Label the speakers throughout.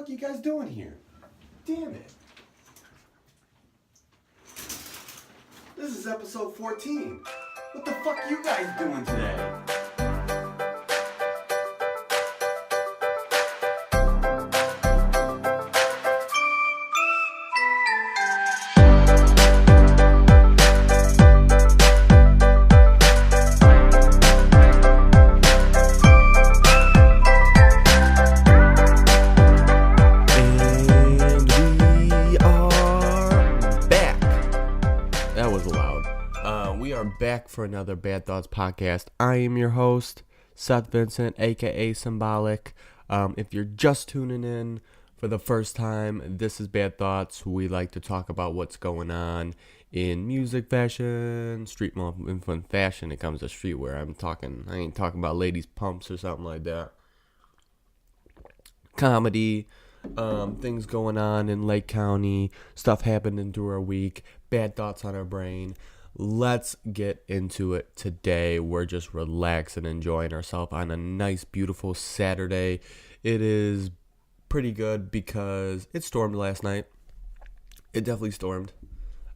Speaker 1: fuck you guys doing here? Damn it. This is episode 14. What the fuck are you guys doing today? Back for another Bad Thoughts podcast. I am your host, Seth Vincent, aka Symbolic. If you're just tuning in for the first time, this is Bad Thoughts. We like to talk about what's going on in music, fashion, street, in fashion. It comes to streetwear. I ain't talking about ladies' pumps or something like that. Comedy, things going on in Lake County, stuff happening through our week, bad thoughts on our brain. Let's get into it today. We're just relaxing, enjoying ourselves on a nice, beautiful Saturday. It is pretty good because it stormed last night. It definitely stormed.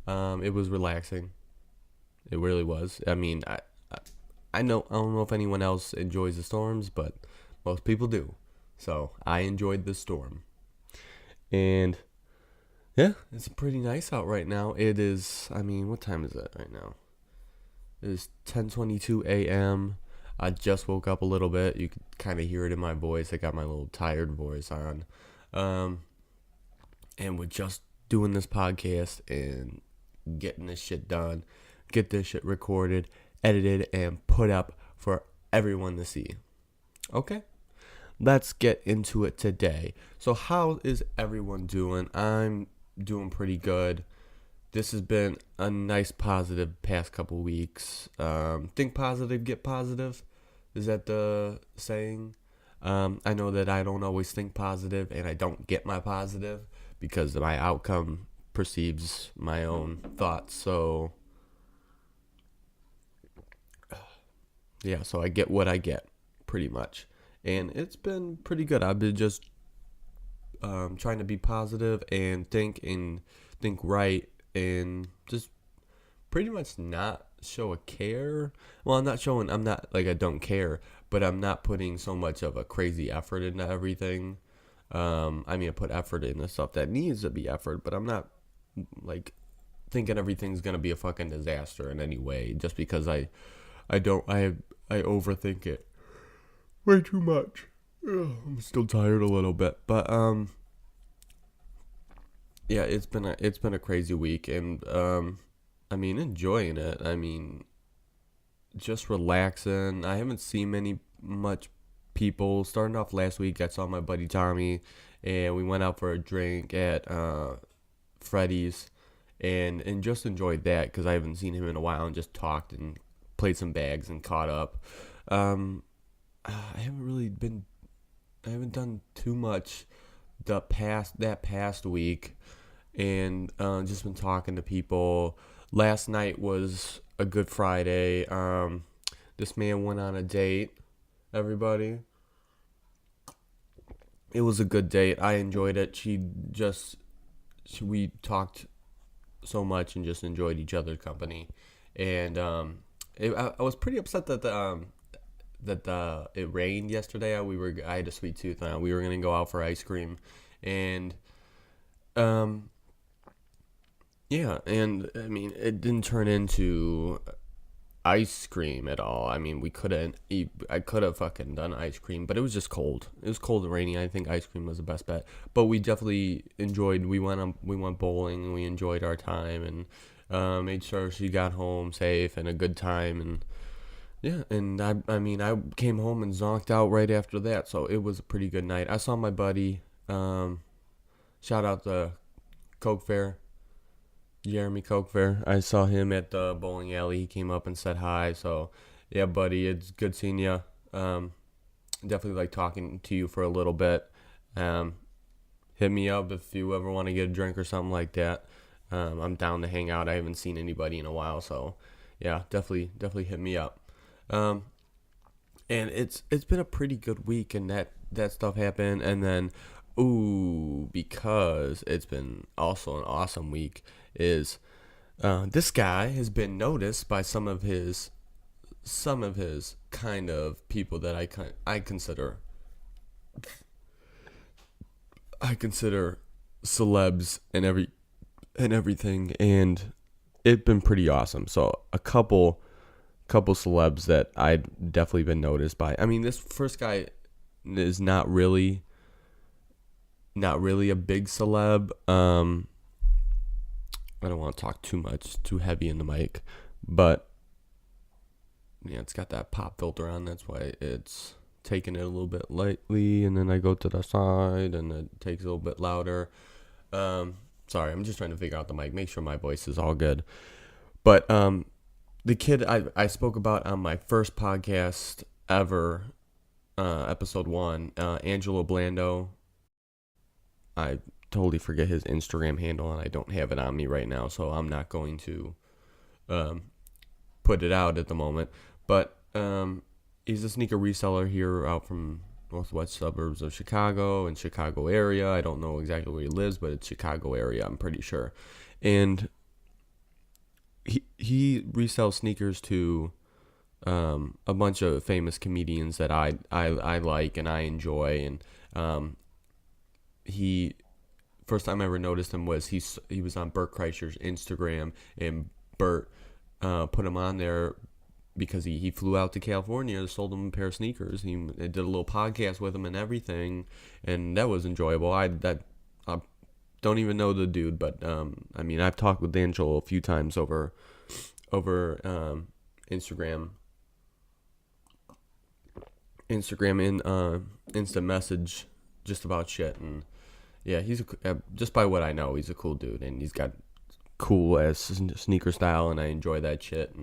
Speaker 1: It was relaxing. It really was. I mean, I don't know if anyone else enjoys the storms, but most people do. So I enjoyed the storm. And yeah, it's pretty nice out right now. It is, what time is it right now? It is 10:22 a.m. I just woke up a little bit. You can kind of hear it in my voice. I got my little tired voice on. And we're just doing this podcast and getting this shit done. Get this shit recorded, edited, and put up for everyone to see. Okay? Let's get into it today. So how is everyone doing? I'm doing pretty good. This has been a nice positive past couple weeks. Think positive, get positive. Is that the saying? I know that I don't always think positive and I don't get my positive because my outcome perceives my own thoughts. So yeah, so I get what I get pretty much. And it's been pretty good. I've been just trying to be positive and think right and just pretty much not show a care. Well, I'm not like I don't care, but I'm not putting so much of a crazy effort into everything. I put effort into stuff that needs to be effort, but I'm not like thinking everything's gonna be a fucking disaster in any way just because I overthink it way too much. Ugh, I'm still tired a little bit, but yeah, it's been a crazy week, and enjoying it. Just relaxing. I haven't seen much people. Starting off last week, I saw my buddy Tommy, and we went out for a drink at Freddy's, and just enjoyed that because I haven't seen him in a while, and just talked and played some bags and caught up. I haven't done too much that past week, and just been talking to people. Last night was a Good Friday. This man went on a date, everybody. It was a good date. I enjoyed it. We talked so much and just enjoyed each other's company. And I was pretty upset that it rained yesterday. I had a sweet tooth. We were gonna go out for ice cream, and it didn't turn into ice cream at all. I could have fucking done ice cream, but it was just cold. It was cold and rainy. I think ice cream was the best bet. But we definitely enjoyed. We went bowling and we enjoyed our time and made sure she got home safe and a good time and. Yeah, and I came home and zonked out right after that, so it was a pretty good night. I saw my buddy, shout out to Coke Fair, Jeremy Coke Fair. I saw him at the bowling alley. He came up and said hi, so yeah, buddy, it's good seeing you. Definitely like talking to you for a little bit. Hit me up if you ever want to get a drink or something like that. I'm down to hang out. I haven't seen anybody in a while, so yeah, definitely hit me up. And it's been a pretty good week, and that stuff happened. And then Ooh, because it's been also an awesome week. Is this guy has been noticed by some of his kind of people that I consider celebs and everything, and it's been pretty awesome. So a couple celebs that I'd definitely been noticed by. I mean, this first guy is not really a big celeb. I don't want to talk too heavy in the mic, but yeah, it's got that pop filter on. That's why it's taking it a little bit lightly, and then I go to the side, and it takes a little bit louder. Sorry, I'm just trying to figure out the mic, make sure my voice is all good. But the kid I spoke about on my first podcast ever, episode 1, Angelo Blando. I totally forget his Instagram handle, and I don't have it on me right now, so I'm not going to um, put it out at the moment. But he's a sneaker reseller here out from northwest suburbs of Chicago and Chicago area. I don't know exactly where he lives, but it's Chicago area, I'm pretty sure. And he resells sneakers to a bunch of famous comedians that I like and I enjoy. And he first time I ever noticed him was he was on Bert Kreischer's Instagram, and Bert put him on there because he flew out to California, sold him a pair of sneakers. He did a little podcast with him and everything, and that was enjoyable. I don't even know the dude, but I mean, I've talked with Angelo a few times over Instagram and instant message just about shit. And yeah, just by what I know, he's a cool dude, and he's got cool ass sneaker style, and I enjoy that shit.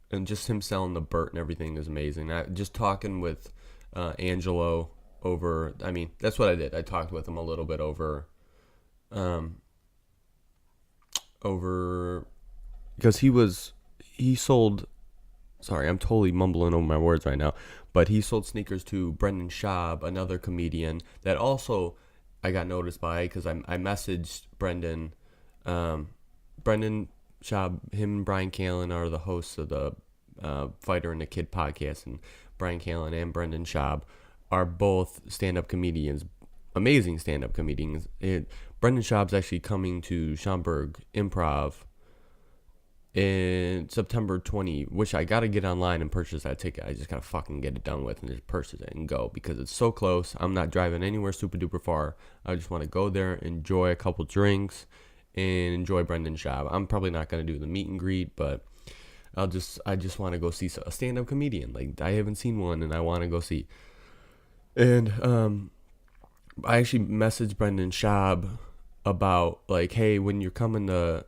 Speaker 1: And just him selling the Burt and everything is amazing. Just talking with Angelo over, I mean, that's what I did. I talked with him a little bit over because he sold, sorry, I'm totally mumbling over my words right now, but he sold sneakers to Brendan Schaub, another comedian that also I got noticed by, because I messaged Brendan. Brendan Schaub, him and Brian Callen are the hosts of the Fighter and the Kid podcast, and Brian Callen and Brendan Schaub are both stand-up comedians, amazing stand-up comedians. Brendan Schaub's actually coming to Schaumburg Improv in September 20, which I got to get online and purchase that ticket. I just got to fucking get it done with and just purchase it and go, because it's so close. I'm not driving anywhere super duper far. I just want to go there, enjoy a couple drinks, and enjoy Brendan Schaub. I'm probably not going to do the meet and greet, but I just want to go see a stand-up comedian. Like, I haven't seen one, and I want to go see. And I actually messaged Brendan Schaub about, like, hey, when you're coming to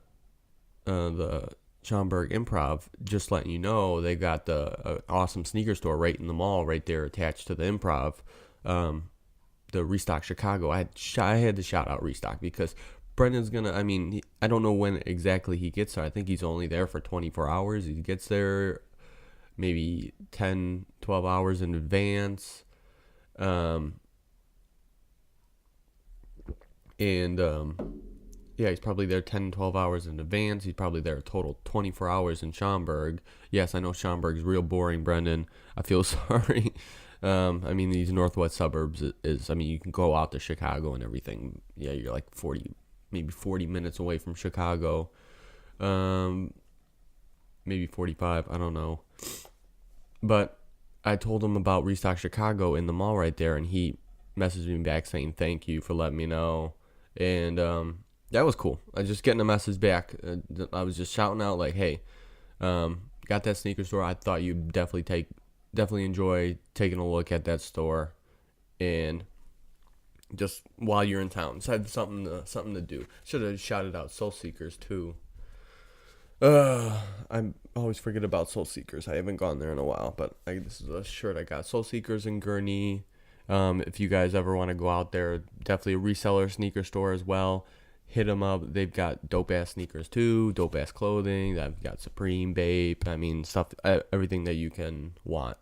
Speaker 1: the Schaumburg Improv, just letting you know, they got the awesome sneaker store right in the mall, right there attached to the Improv, the Restock Chicago. I had to shout out Restock, because Brendan's gonna, I mean, I don't know when exactly he gets there. I think he's only there for 24 hours. He gets there maybe 10, 12 hours in advance. Yeah, he's probably there 10, 12 hours in advance. He's probably there a total 24 hours in Schaumburg. Yes, I know Schaumburg's real boring, Brendan. I feel sorry. I mean, these northwest suburbs I mean, you can go out to Chicago and everything. Yeah, you're like 40 minutes away from Chicago. Maybe 45, I don't know. But I told him about Restock Chicago in the mall right there, and he messaged me back saying thank you for letting me know. And that was cool. I just getting a message back. I was just shouting out like, hey, got that sneaker store. I thought you'd definitely enjoy taking a look at that store, and just while you're in town, so I had something to do. Should have shouted out Soul Seekers too. I always forget about Soul Seekers. I haven't gone there in a while, but this is a shirt I got. Soul Seekers in Gurnee. If you guys ever want to go out there, definitely a reseller sneaker store as well. Hit them up. They've got dope ass sneakers too, dope ass clothing. They've got Supreme, Bape. I mean, stuff, everything that you can want,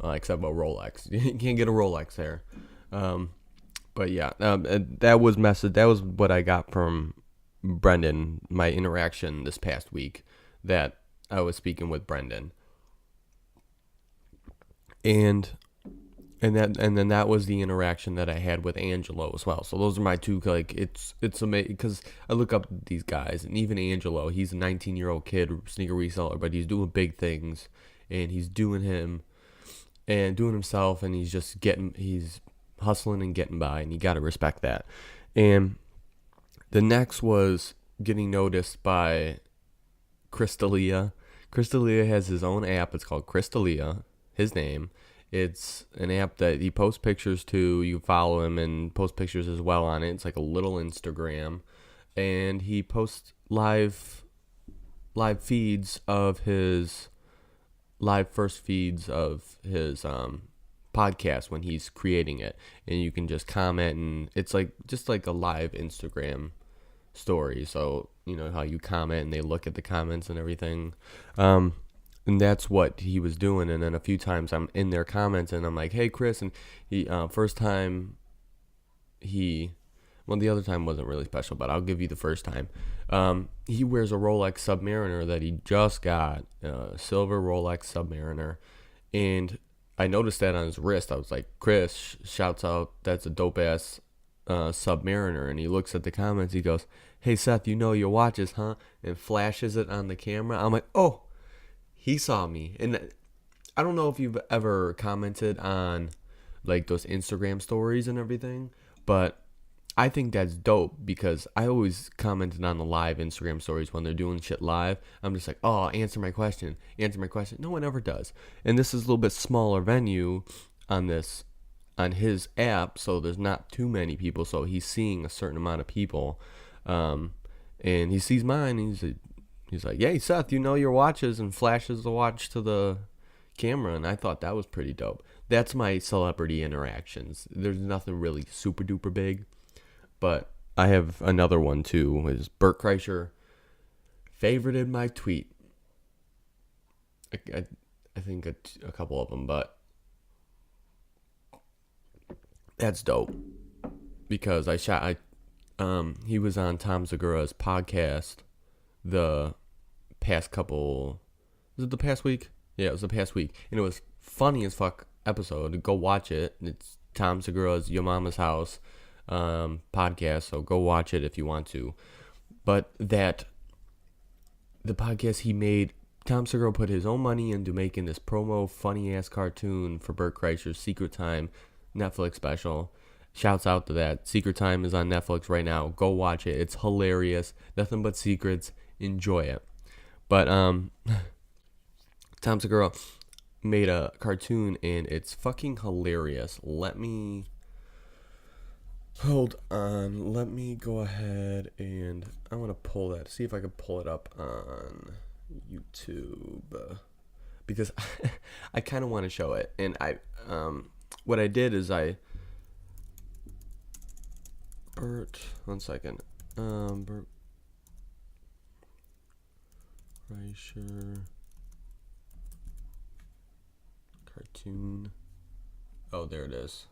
Speaker 1: except for Rolex. You can't get a Rolex there. But yeah, that was what I got from Brendan, my interaction this past week, that I was speaking with Brendan. And then that was the interaction that I had with Angelo as well. So those are my two, like, it's amazing because I look up these guys, and even Angelo, he's a 19-year-old kid, sneaker reseller, but he's doing big things, and he's doing himself, and he's hustling and getting by, and you got to respect that. And the next was getting noticed by Crystalia. Crystalia has his own app. It's called Crystalia, his name. It's an app that he posts pictures to. You follow him and post pictures as well on it. It's like a little Instagram. And he posts live feeds of his first feeds of his podcast when he's creating it, and you can just comment, and it's like just like a live Instagram story. So you know how you comment and they look at the comments and everything, and that's what he was doing. And then a few times I'm in their comments and I'm like, hey Chris, and he first time the other time wasn't really special, but I'll give you the first time. He wears a Rolex Submariner that he just got, a silver Rolex Submariner, and I noticed that on his wrist. I was like, Chris, shouts out, that's a dope ass Submariner. And he looks at the comments. He goes, hey Seth, you know your watches, huh? And flashes it on the camera. I'm like, oh, he saw me. And I don't know if you've ever commented on like those Instagram stories and everything, but I think that's dope because I always commented on the live Instagram stories when they're doing shit live. I'm just like, oh, answer my question. No one ever does. And this is a little bit smaller venue on his app, so there's not too many people. So he's seeing a certain amount of people, and he sees mine. And he's like, "Hey Seth, you know your watches," and flashes the watch to the camera. And I thought that was pretty dope. That's my celebrity interactions. There's nothing really super duper big. But I have another one too. Is Bert Kreischer favorited my tweet? I think a couple of them, but that's dope because he was on Tom Segura's podcast the past couple. Was it the past week? Yeah, it was the past week, and it was funny as fuck episode. Go watch it. It's Tom Segura's Your Mama's House podcast, so go watch it if you want to. But the podcast he made, Tom Segura put his own money into making this promo funny ass cartoon for Bert Kreischer's Secret Time Netflix special. Shouts out to that. Secret Time is on Netflix right now. Go watch it. It's hilarious. Nothing but secrets. Enjoy it. But Tom Segura made a cartoon and it's fucking hilarious. Hold on, let me go ahead and I want to pull that, see if I can pull it up on YouTube, because I kind of want to show it. And what I did is Bert Kreischer cartoon. Oh, there it is.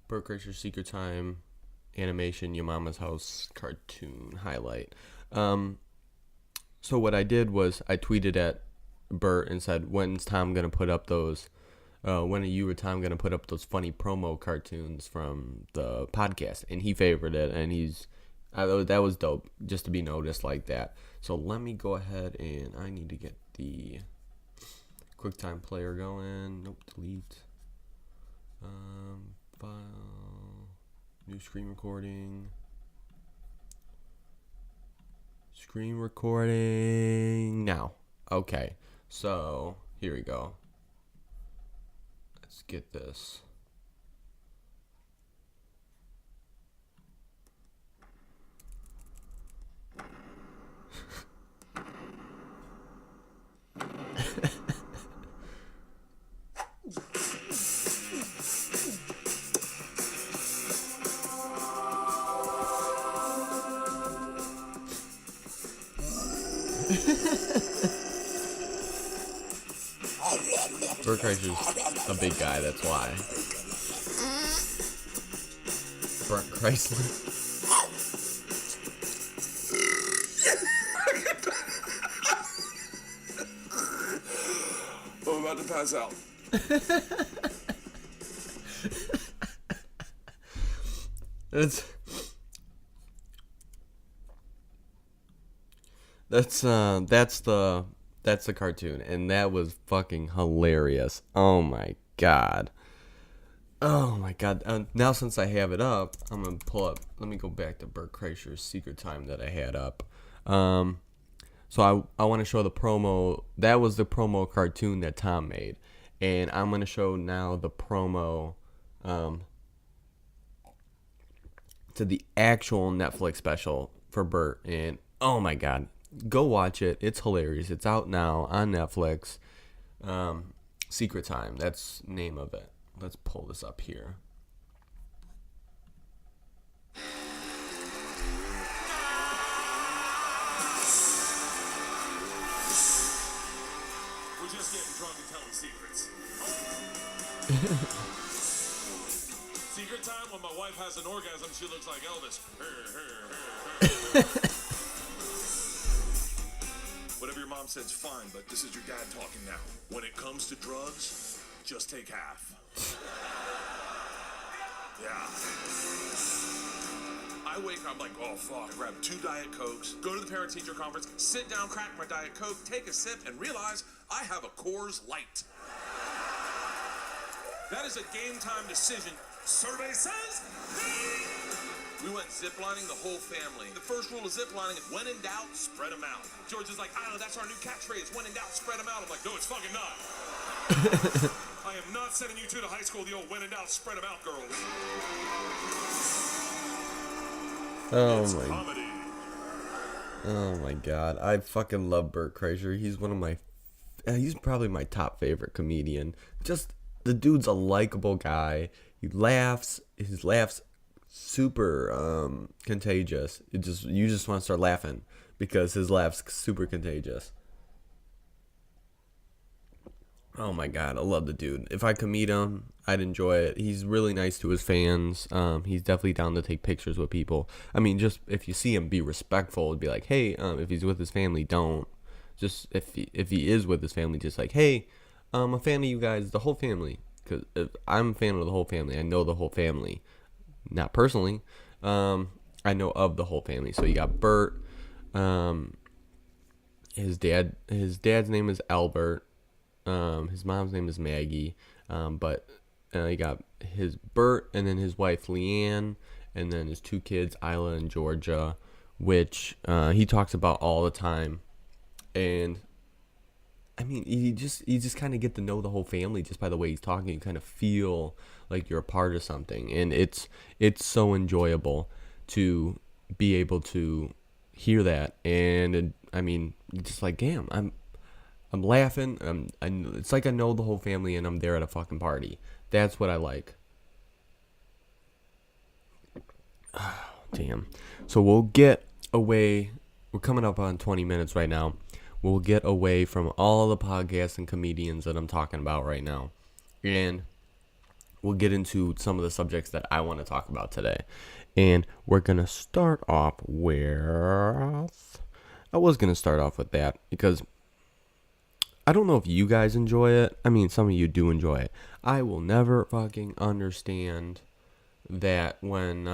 Speaker 1: Bert Kreischer Secret Time animation Your Mama's House cartoon highlight. So what I did was I tweeted at Bert and said, when's Tom going to put up those, when are you or Tom going to put up those funny promo cartoons from the podcast? And he favored it, and that was dope just to be noticed like that. So let me go ahead and I need to get the QuickTime player going. Nope, delete. File, new screen recording now. Okay, so here we go. Let's get this. Bert Kreischer's a big guy, that's why. Bert Kreischer.
Speaker 2: I'm about to pass out.
Speaker 1: That's the cartoon, and that was fucking hilarious. Oh my god. Oh my god. Now since I have it up, I'm gonna pull up. Let me go back to Bert Kreischer's Secret Time that I had up. So I want to show the promo. That was the promo cartoon that Tom made, and I'm gonna show now the promo to the actual Netflix special for Bert. And oh my god, go watch it. It's hilarious. It's out now on Netflix. Secret Time. That's the name of it. Let's pull this up here.
Speaker 2: We're just getting drunk and telling secrets. Secret time, when my wife has an orgasm, she looks like Elvis. Whatever your mom said's fine, but this is your dad talking now. When it comes to drugs, just take half. Yeah. I wake up like, oh fuck, I grab 2 Diet Cokes, go to the parent-teacher conference, sit down, crack my Diet Coke, take a sip, and realize I have a Coors Light. That is a game time decision. Survey says we went ziplining, the whole family. The first rule of ziplining is when in doubt, spread them out. George is like, I don't know, that's our new catchphrase. When in doubt, spread them out. I'm like, no, it's fucking not. I am not sending you two to high school, the old when in doubt, spread them out, girls. It's comedy.
Speaker 1: Oh my god. I fucking love Bert Kreischer. He's probably my top favorite comedian. Just, the dude's a likable guy. He laughs. His laugh's super contagious. You just want to start laughing because his laugh's super contagious. Oh my god, I love the dude. If I could meet him, I'd enjoy it. He's really nice to his fans. He's definitely down to take pictures with people. I mean, just if you see him, be respectful. Be like, hey, if he's with his family, don't. Just if he is with his family, just like, hey, I'm a fan of you guys, the whole family. Because I'm a fan of the whole family. I know the whole family. Not personally. I know of the whole family. So you got Bert. His dad's name is Albert. His mom's name is Maggie. But you got his Bert and then his wife Leanne, and then his 2 kids, Isla and Georgia, which he talks about all the time. And I mean, you just kind of get to know the whole family just by the way he's talking. You kind of feel like you're a part of something, and it's so enjoyable to be able to hear that. And I mean, just like, damn, I'm laughing. It's like I know the whole family, and I'm there at a fucking party. That's what I like. Oh, damn. So we'll get away. We're coming up on 20 minutes right now. We'll get away from all the podcasts and comedians that I'm talking about right now, and we'll get into some of the subjects that I want to talk about today. And we're going to start off with... I was going to start off with that because I don't know if you guys enjoy it. I mean, some of you do enjoy it. I will never fucking understand that when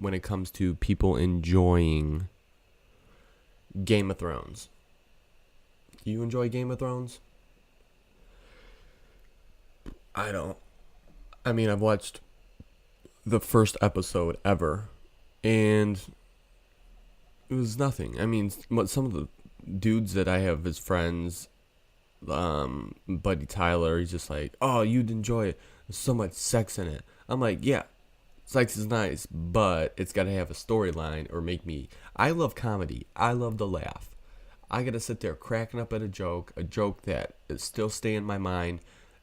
Speaker 1: it comes to people enjoying Game of Thrones. Do you enjoy Game of Thrones? I don't. I mean, I've watched the first episode ever, and it was nothing. I mean, some of the dudes that I have as friends, Buddy Tyler, he's just like, oh, you'd enjoy it. There's so much sex in it. I'm like, yeah, sex is nice, but it's got to have a storyline or make me... I love comedy. I love to laugh. I got to sit there cracking up at a joke that is still stay in my mind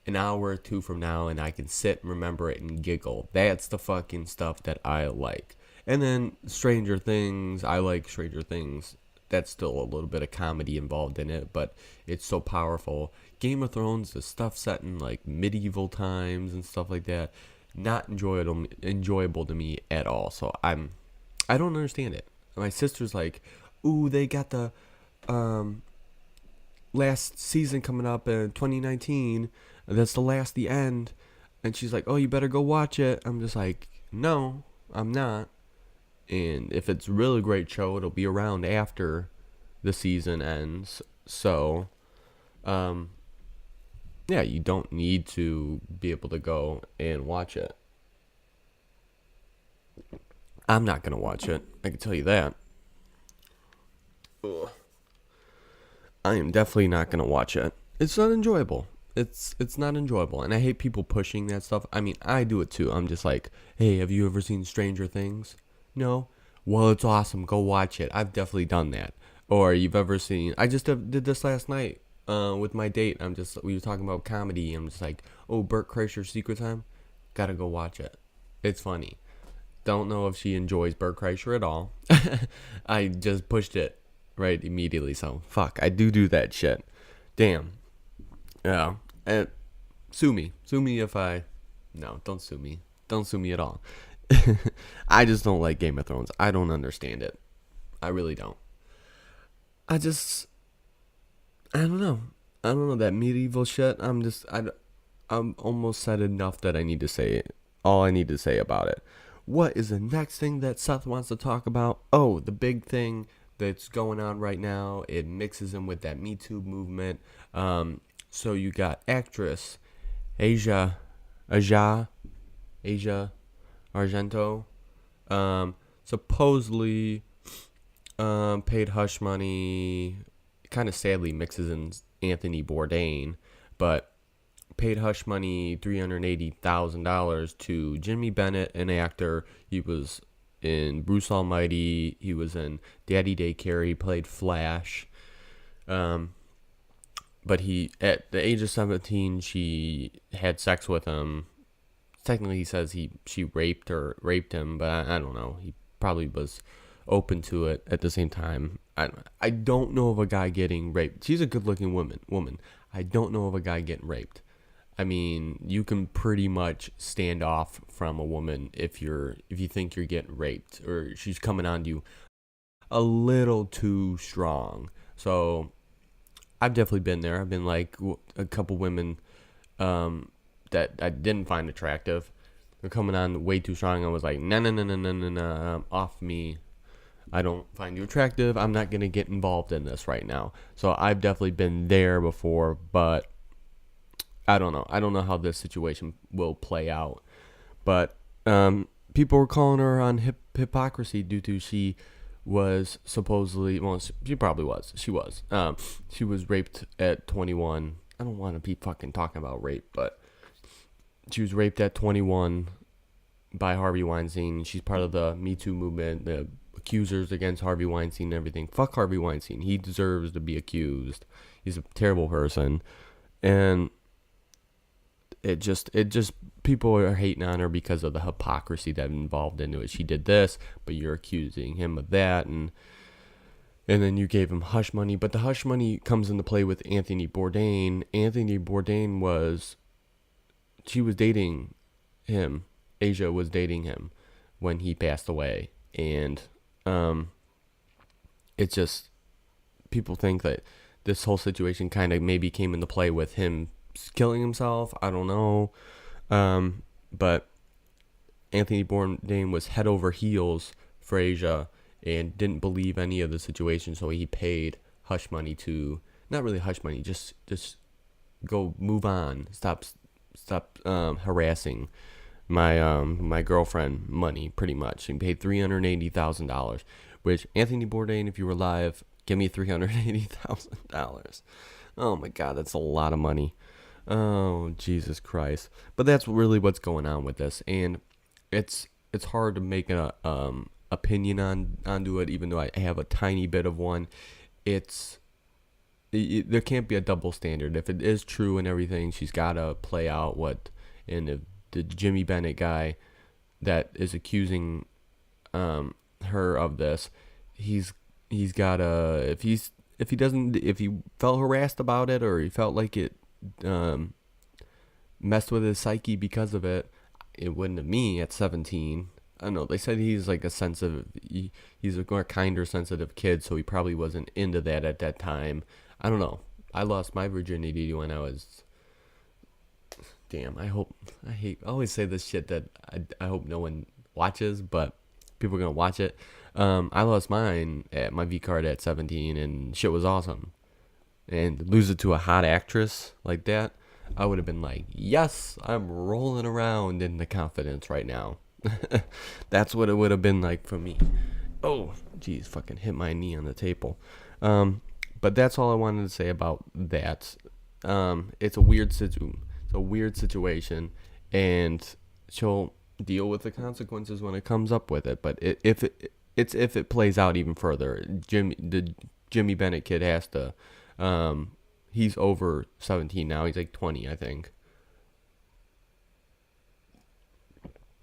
Speaker 1: an hour or 2 from now, and I can sit and remember it and giggle. That's the fucking stuff that I like. And then Stranger Things, I like Stranger Things. That's still a little bit of comedy involved in it, but it's so powerful. Game of Thrones, the stuff set in like medieval times and stuff like that. not enjoyable to me at all. So I don't understand it. My sister's like, ooh, they got the last season coming up in 2019. That's the end. And she's like, oh, you better go watch it. I'm just like, no, I'm not. And if it's a really great show, it'll be around after the season ends. So, yeah, you don't need to be able to go and watch it. I'm not going to watch it. I can tell you that. Ugh. I am definitely not going to watch it. It's not enjoyable. It's not enjoyable. And I hate people pushing that stuff. I mean, I do it too. I'm just like, hey, have you ever seen Stranger Things? No? Well, it's awesome. Go watch it. I've definitely done that. Or you've ever seen... I just did this last night with my date. We were talking about comedy. I'm just like, oh, Bert Kreischer's Secret Time? Gotta go watch it. It's funny. Don't know if she enjoys Bert Kreischer at all. I just pushed it right immediately. So, fuck. I do that shit. Damn. Yeah. Sue me. Sue me if I... No, don't sue me. Don't sue me at all. I just don't like Game of Thrones. I don't understand it. I really don't. I don't know. I don't know that medieval shit. I'm almost said enough that I need to say it. All I need to say about it. What is the next thing that Seth wants to talk about? Oh, the big thing that's going on right now. It mixes in with that Me Too movement. So you got actress Asia Argento, supposedly paid hush money. Kind of sadly mixes in Anthony Bourdain, but paid hush money $380,000 to Jimmy Bennett, an actor. He was in Bruce Almighty. He was in Daddy Daycare. He played Flash. But he, at the age of 17, she had sex with him. Technically, he says she raped him, but I don't know. He probably was open to it at the same time. I don't know of a guy getting raped. She's a good-looking woman. I don't know of a guy getting raped. I mean, you can pretty much stand off from a woman if you think you're getting raped or she's coming on you a little too strong. So I've definitely been there. I've been like a couple women that I didn't find attractive. They're coming on way too strong. I was like, no, off me. I don't find you attractive. I'm not going to get involved in this right now. So I've definitely been there before, but I don't know. I don't know how this situation will play out. But people were calling her on hypocrisy due to she was supposedly, well, she probably was. She was. She was raped at 21. I don't want to be fucking talking about rape, but she was raped at 21 by Harvey Weinstein. She's part of the Me Too movement, the accusers against Harvey Weinstein and everything. Fuck Harvey Weinstein. He deserves to be accused. He's a terrible person. And it just people are hating on her because of the hypocrisy that involved into it. She did this, but you're accusing him of that, and then you gave him hush money. But the hush money comes into play with Anthony Bourdain. Anthony Bourdain she was dating him. Asia was dating him when he passed away. And it's just, people think that this whole situation kind of maybe came into play with him killing himself. I don't know. But Anthony Bourdain was head over heels for Asia and didn't believe any of the situation, so he paid hush money to, not really hush money, just go move on. Stop harassing my girlfriend money, pretty much. He paid $380,000, which, Anthony Bourdain, if you were live, give me $380,000. Oh my God, that's a lot of money. Oh, Jesus Christ. But that's really what's going on with this, and it's hard to make an opinion onto it, even though I have a tiny bit of one. There can't be a double standard. If it is true and everything, she's got to play out what, and if the Jimmy Bennett guy that is accusing her of this, he's gotta, if he felt harassed about it, or he felt like it messed with his psyche because of it, it wouldn't have me at 17. I don't know. They said he's like he's a more kinder, sensitive kid, so he probably wasn't into that at that time. I don't know. I lost my virginity when I was. Damn. I always say this shit that I hope no one watches, but people are gonna watch it. I lost mine at my V card at 17, and shit was awesome. And lose it to a hot actress like that, I would have been like, yes, I'm rolling around in the confidence right now. That's what it would have been like for me. Oh, geez, fucking hit my knee on the table. But that's all I wanted to say about that. It's a weird situation, and she'll deal with the consequences when it comes up with it. But if it plays out even further, the Jimmy Bennett kid has to. He's over 17 now. He's like 20, I think.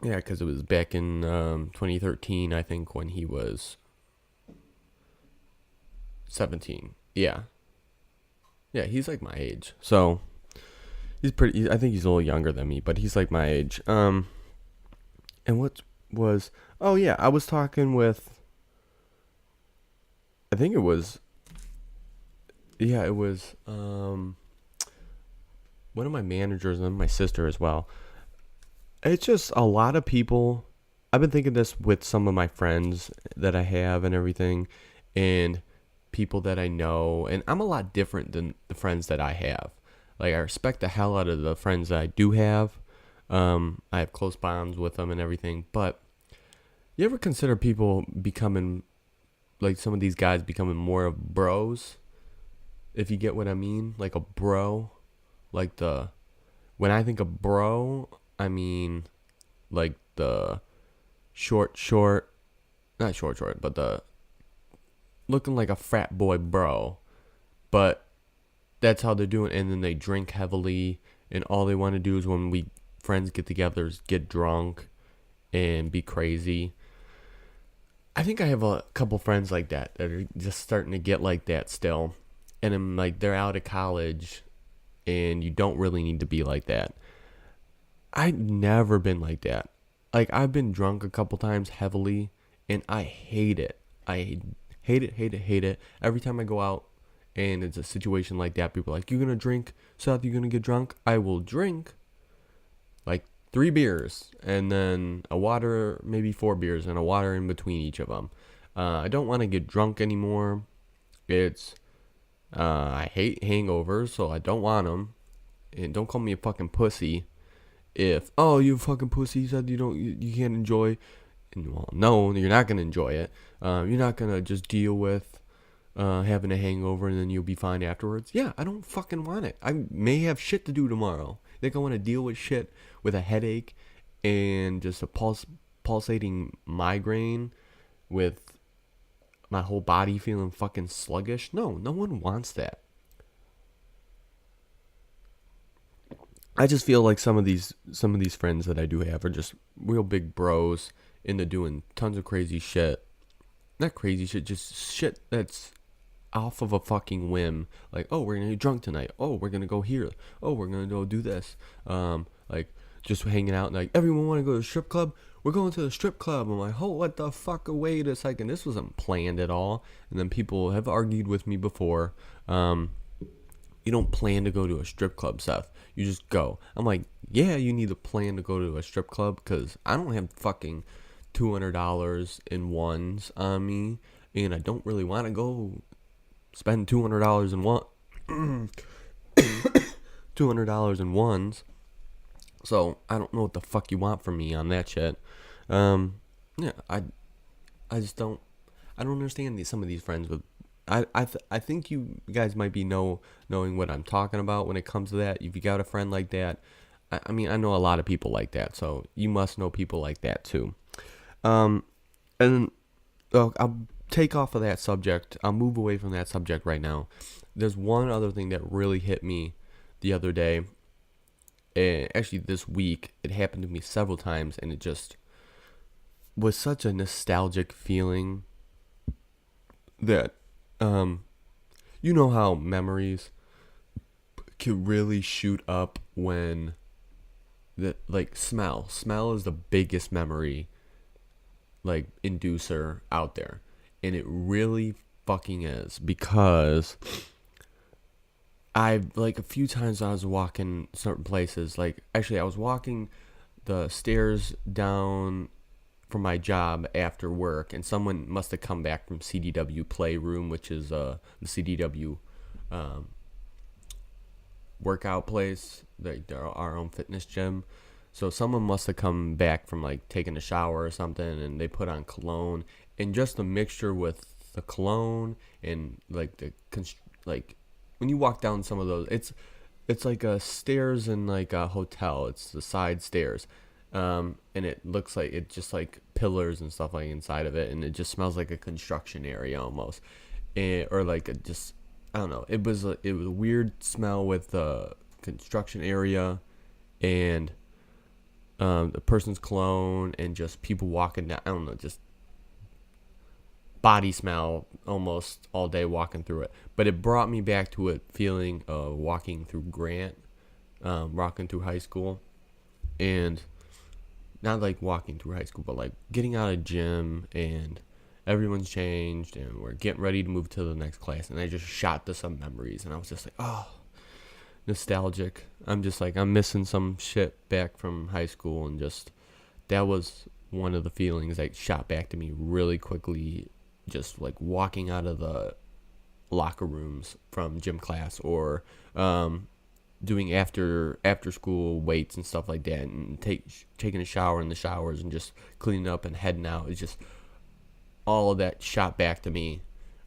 Speaker 1: Yeah, because it was back in 2013, I think, when he was 17. Yeah. Yeah, he's like my age. So, he's pretty, I think he's a little younger than me, but he's like my age. And oh yeah, I was talking with, I think it was one of my managers and my sister as well. It's just a lot of people. I've been thinking this with some of my friends that I have and everything, and people that I know, and I'm a lot different than the friends that I have. Like, I respect the hell out of the friends that I do have. I have close bonds with them and everything, but you ever consider people becoming, like some of these guys becoming more of bros? If you get what I mean, like a bro, when I think of bro, I mean, like the not short, but the looking like a frat boy bro, but that's how they're doing, and then they drink heavily, and all they want to do is when we friends get together is get drunk and be crazy. I think I have a couple friends like that are just starting to get like that still. And I'm like, they're out of college, and you don't really need to be like that. I've never been like that. Like, I've been drunk a couple times heavily, and I hate it. I hate it. Every time I go out, and it's a situation like that, people are like, you gonna drink, Seth? You gonna get drunk? I will drink, like, 3 beers, and then a water, maybe 4 beers, and a water in between each of them. I don't want to get drunk anymore. I hate hangovers, so I don't want them. And don't call me a fucking pussy. You fucking pussy, you said you can't enjoy. And, well, no, you're not gonna enjoy it. You're not gonna just deal with having a hangover and then you'll be fine afterwards. Yeah, I don't fucking want it. I may have shit to do tomorrow. I think I want to deal with shit with a headache and just a pulsating migraine with my whole body feeling fucking sluggish. No one wants that. I just feel like some of these friends that I do have are just real big bros into doing tons of crazy shit. Not crazy shit, just shit that's off of a fucking whim. Like, oh, we're gonna get drunk tonight. Oh, we're gonna go here. Oh, we're gonna go do this. Like, just hanging out and like, everyone want to go to the strip club? We're going to the strip club. I'm like, oh, what the fuck? Wait a second. This wasn't planned at all. And then people have argued with me before. You don't plan to go to a strip club, Seth. You just go. I'm like, yeah, you need to plan to go to a strip club because I don't have fucking $200 in ones on me. And I don't really want to go spend $200 in one. $200 in ones. So I don't know what the fuck you want from me on that shit. Yeah, I just don't. I don't understand some of these friends with. I think you guys might be knowing what I'm talking about when it comes to that. If you got a friend like that, I mean, I know a lot of people like that, so you must know people like that too. And I'll take off of that subject. I'll move away from that subject right now. There's one other thing that really hit me the other day. Actually, this week, it happened to me several times, and it just was such a nostalgic feeling that, you know how memories can really shoot up when that like smell is the biggest memory like inducer out there, and it really fucking is, because I like a few times I was walking certain places, like actually I was walking the stairs down from my job after work, and someone must have come back from CDW Playroom, which is the CDW um, workout place, like our own fitness gym. So someone must have come back from like taking a shower or something, and they put on cologne, and just the mixture with the cologne and like like when you walk down some of those, it's like a stairs in like a hotel. It's the side stairs, and it looks like it just like pillars and stuff like inside of it, and it just smells like a construction area almost, or like a just I don't know. It was a weird smell with the construction area, and the person's cologne, and just people walking down. I don't know, just body smell almost all day walking through it. But it brought me back to a feeling of walking through Grant, walking through high school, and not like walking through high school, but like getting out of gym and everyone's changed and we're getting ready to move to the next class, and I just shot to some memories, and I was just like, oh, nostalgic. I'm just like, I'm missing some shit back from high school, and just that was one of the feelings that shot back to me really quickly, just like walking out of the locker rooms from gym class, or doing after school weights and stuff like that, and taking a shower in the showers and just cleaning up and heading out. It's just all of that shot back to me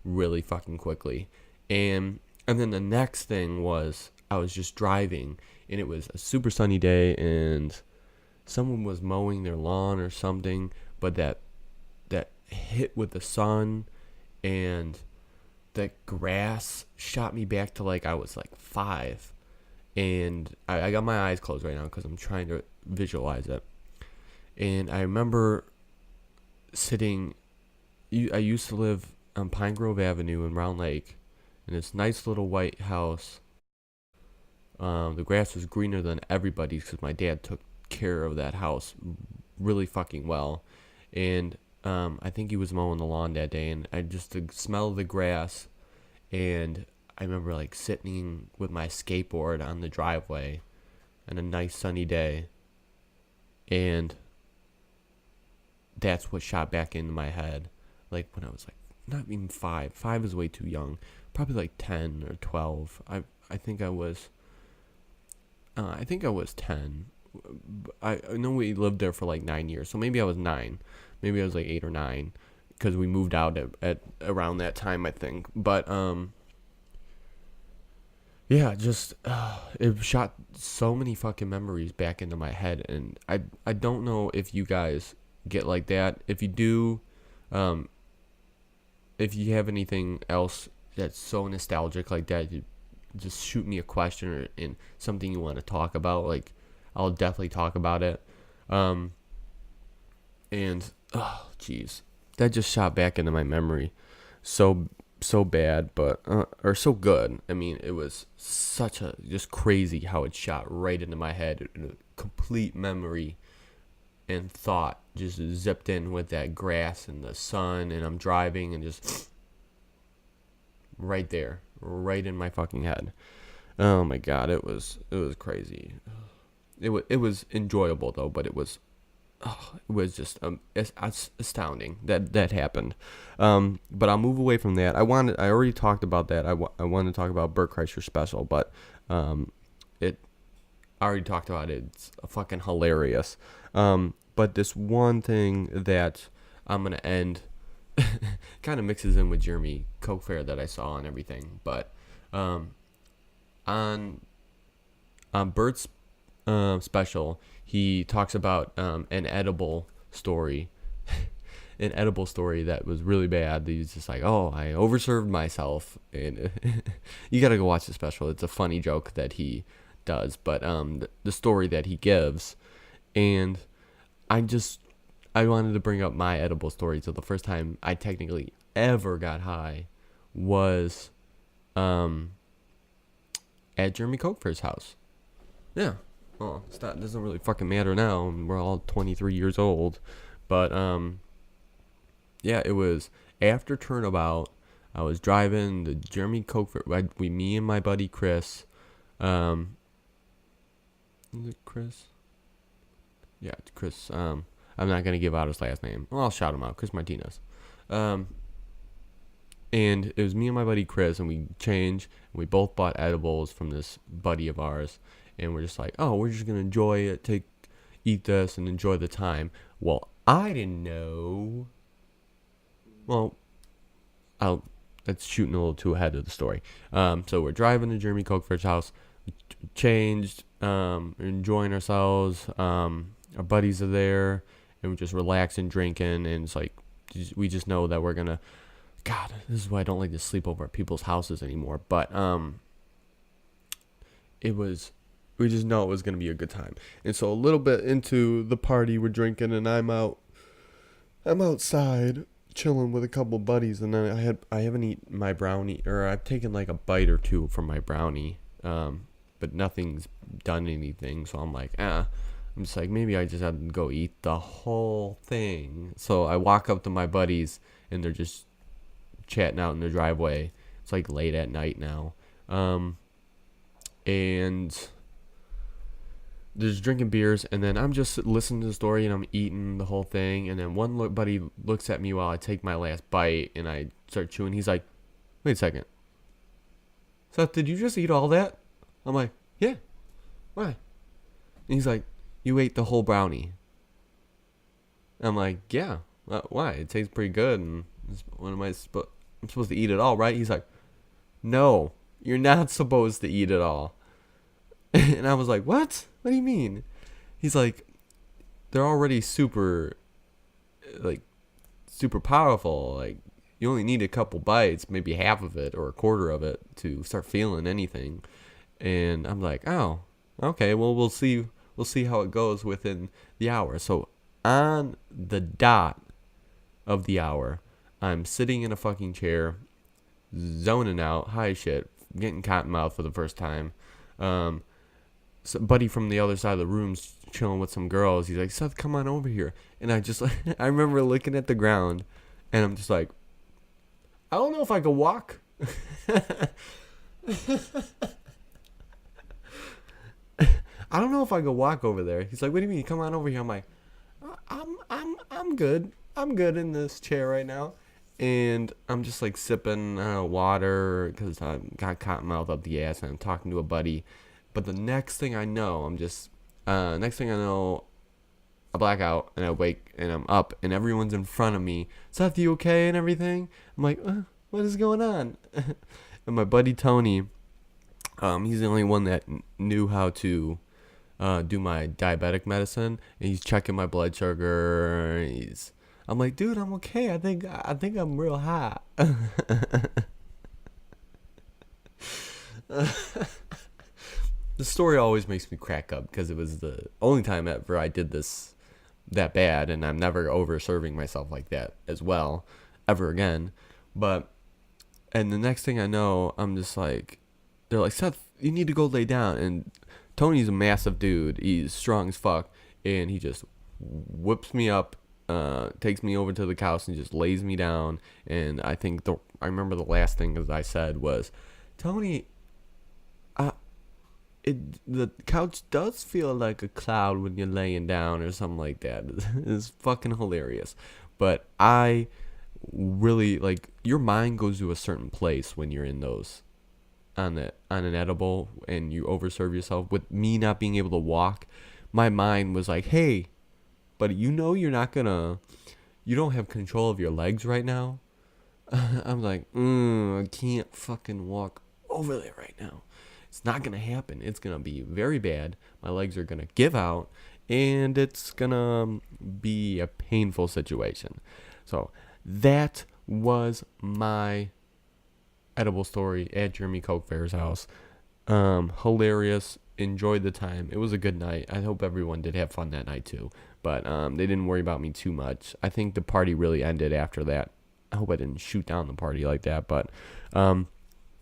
Speaker 1: really fucking quickly. And then the next thing was I was just driving, and it was a super sunny day, and someone was mowing their lawn or something, but that hit with the sun and the grass shot me back to like I was like 5. And I got my eyes closed right now because I'm trying to visualize it. And I remember sitting, I used to live on Pine Grove Avenue in Round Lake, in this nice little white house. The grass was greener than everybody's because my dad took care of that house really fucking well. And I think he was mowing the lawn that day, and I just the smell of the grass, and I remember like sitting with my skateboard on the driveway on a nice sunny day, and that's what shot back into my head. Like when I was like not even 5. 5 is way too young. Probably like 10 or 12. I think I was 10. I know we lived there for like 9 years, so maybe I was 9. Maybe I was like 8 or 9, because we moved out at around that time, I think. But yeah, just it shot so many fucking memories back into my head, and I don't know if you guys get like that. If you do, if you have anything else that's so nostalgic like that, you just shoot me a question or in something you want to talk about. Like, I'll definitely talk about it. And oh jeez, that just shot back into my memory so bad, but or so good. I mean, it was such a just crazy how it shot right into my head. A complete memory and thought just zipped in with that grass and the sun, and I'm driving and just right there, right in my fucking head. Oh my god, it was crazy. It was enjoyable though, but it was just it's astounding that happened. But I'll move away from that. I already talked about that. I wanted to talk about Bert Kreischer special, but I already talked about it. It's fucking hilarious. But this one thing that I'm gonna end kind of mixes in with Jeremy Coke Fair that I saw and everything. But on Bert's special, he talks about an edible story that was really bad. He's just like, oh, I overserved myself, and you gotta go watch the special. It's a funny joke that he does, but the story that he gives, and I wanted to bring up my edible story. So the first time I technically ever got high was at Jeremy Coke Fair's house. Yeah. well, it doesn't really fucking matter now. We're all 23 years old. But, yeah, it was after Turnabout. I was driving the Jeremy Coke Fair. Me and my buddy Chris. Is it Chris? Yeah, it's Chris. I'm not going to give out his last name. Well, I'll shout him out. Chris Martinez. And it was me and my buddy Chris, and we changed. And we both bought edibles from this buddy of ours. And we're just like, oh, we're just going to enjoy it, eat this, and enjoy the time. Well, I didn't know. Well, that's shooting a little too ahead of the story. So we're driving to Jeremy Cokefire's house. We changed, enjoying ourselves. Our buddies are there, and we're just relaxing, drinking, and it's like, we just know that we're going to, God, this is why I don't like to sleep over at people's houses anymore. But we just know it was going to be a good time. And so a little bit into the party, we're drinking, and I'm outside chilling with a couple buddies, and then I haven't eaten my brownie, or I've taken like a bite or two from my brownie, but nothing's done anything. So I'm like, I'm just like, maybe I just have to go eat the whole thing. So I walk up to my buddies, and they're just chatting out in the driveway. It's like late at night now, and there's drinking beers, and then I'm just listening to the story, and I'm eating the whole thing, and then one buddy looks at me while I take my last bite, and I start chewing. He's like, wait a second, Seth, did you just eat all that? I'm like, yeah. Why? And he's like, you ate the whole brownie. I'm like, yeah. Why? It tastes pretty good, and I'm supposed to eat it all, right? He's like, no, you're not supposed to eat it all. And I was like, what? What do you mean? He's like, they're already super powerful. Like, you only need a couple bites, maybe half of it or a quarter of it to start feeling anything. And I'm like, oh, okay, well, we'll see how it goes within the hour. So on the dot of the hour, I'm sitting in a fucking chair, zoning out, high shit, getting cotton mouth for the first time. Buddy from the other side of the room's chilling with some girls. He's like, Seth, come on over here. And I just, I remember looking at the ground, and I'm just like, I don't know if I could walk. I don't know if I could walk over there. He's like, what do you mean? Come on over here. I'm like, I'm good. I'm good in this chair right now. And I'm just like sipping water because I got cotton mouth up the ass, and I'm talking to a buddy. But the next thing I know, I black out, and I wake, and I'm up, and everyone's in front of me. Seth, you okay and everything? I'm like, what is going on? And my buddy Tony, he's the only one that knew how to do my diabetic medicine, and he's checking my blood sugar. I'm like, dude, I'm okay. I think I'm real high. The story always makes me crack up because it was the only time ever I did this that bad, and I'm never over serving myself like that as well ever again. And the next thing I know, I'm just like, they're like, Seth, you need to go lay down. And Tony's a massive dude. He's strong as fuck, and he just whips me up, takes me over to the couch and just lays me down. And I remember the last thing that I said was, Tony, the couch does feel like a cloud when you're laying down, or something like that. It's fucking hilarious. But I really, like, your mind goes to a certain place when you're in those on an edible and you overserve yourself. With me not being able to walk, my mind was like, hey, but you don't have control of your legs right now. I'm like, I can't fucking walk over there right now. It's not going to happen. It's going to be very bad. My legs are going to give out, and it's going to be a painful situation. So that was my edible story at Jeremy Coke Fair's house. Hilarious. Enjoyed the time. It was a good night. I hope everyone did have fun that night too. But they didn't worry about me too much. I think the party really ended after that. I hope I didn't shoot down the party like that. But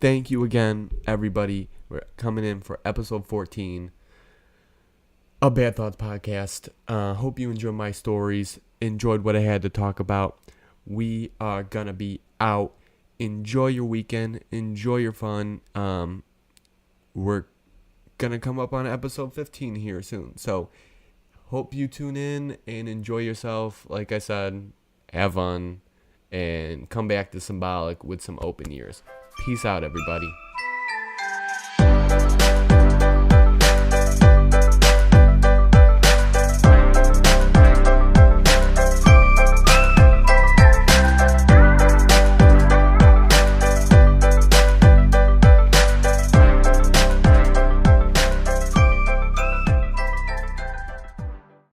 Speaker 1: thank you again, everybody. We're coming in for episode 14. a Bad Thoughts podcast. Hope you enjoyed my stories, enjoyed what I had to talk about. We are gonna be out. Enjoy your weekend. Enjoy your fun. We're gonna come up on episode 15 here soon. So hope you tune in and enjoy yourself. Like I said, have fun and come back to Symbolic with some open ears. Peace out, everybody.